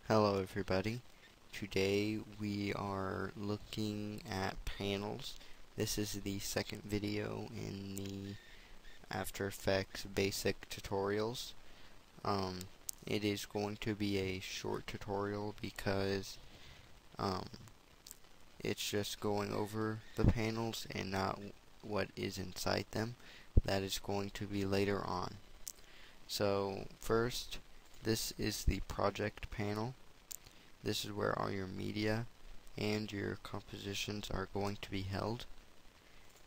Hello everybody. Today we are looking at panels. This is the second video in the After Effects basic tutorials. It is going to be a short tutorial because it's just going over the panels and not what is inside them. That is going to be later on. So first, this is the project panel. This is where all your media and your compositions are going to be held.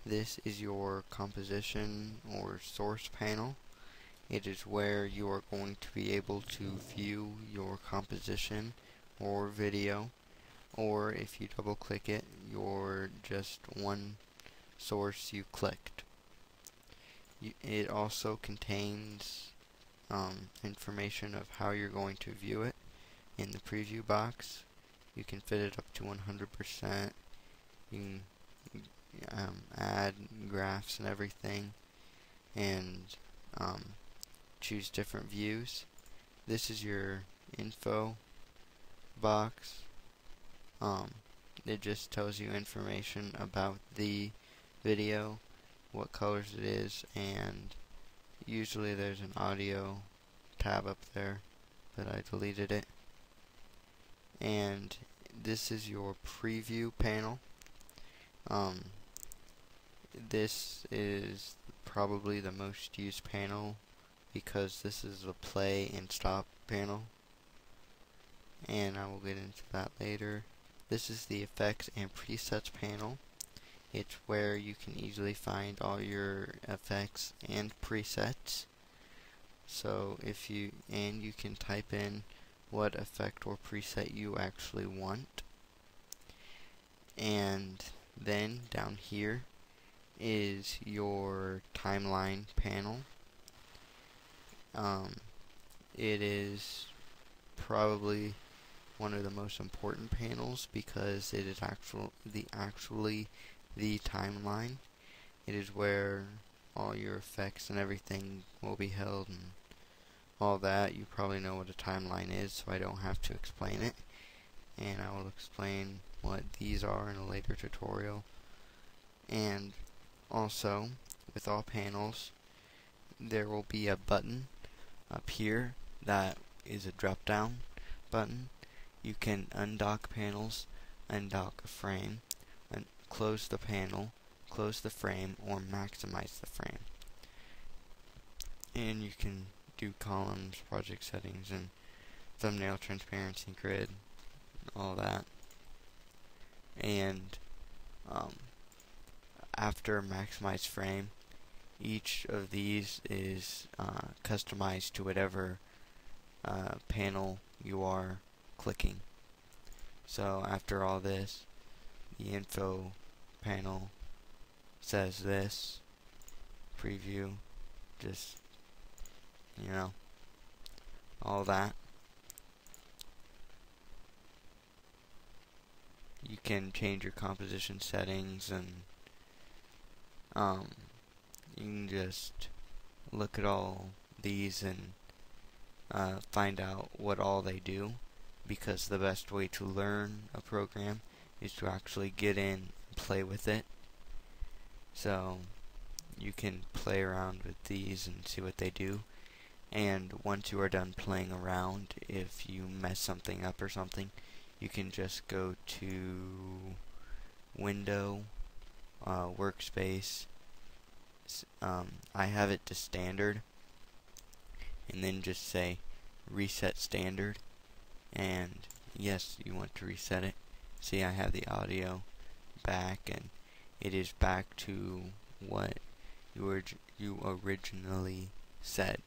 This is your composition or source panel. It is where you are going to be able to view your composition or video, or if you double click it, your just one source you clicked. It also contains information of how you're going to view it. In the preview box, you can fit it up to 100%. You can add graphs and everything, and choose different views. This is your info box. It just tells you information about the video, what colors it is, and usually there's an audio tab up there, but I deleted it. And this is your preview panel. This is probably the most used panel because this is the play and stop panel, and I will get into that later. This is the effects and presets panel. It's where you can easily find all your effects and presets. So you can type in what effect or preset you actually want. And then down here is your timeline panel. It is probably one of the most important panels because it is actually the timeline. It is where all your effects and everything will be held and all that. You probably know what a timeline is, so I don't have to explain it. And I will explain what these are in a later tutorial. And also, with all panels, there will be a button up here that is a drop down button. You can undock panels, undock a frame, and close the panel, close the frame, or maximize the frame. And you can do columns, project settings, and thumbnail transparency, grid, all that. And after maximize frame, each of these is customized to whatever panel you are clicking. So after all this, the info panel says this, preview, just all that. You can change your composition settings, and you can just look at all these and find out what all they do, because the best way to learn a program is to actually get in and play with it. So you can play around with these and see what they do. And once you are done playing around, if you mess something up or something, you can just go to Window, Workspace. I have it to Standard, and then just say Reset Standard. And yes, you want to reset it. See, I have the audio back, and it is back to what you originally said.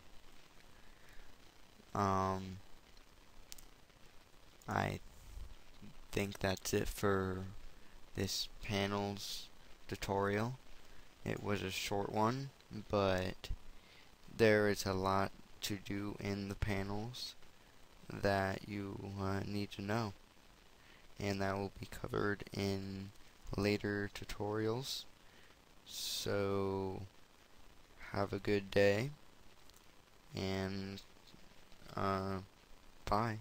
I think that's it for this panels tutorial. It was a short one, but there is a lot to do in the panels that you need to know, and that will be covered in later tutorials. So have a good day, and bye.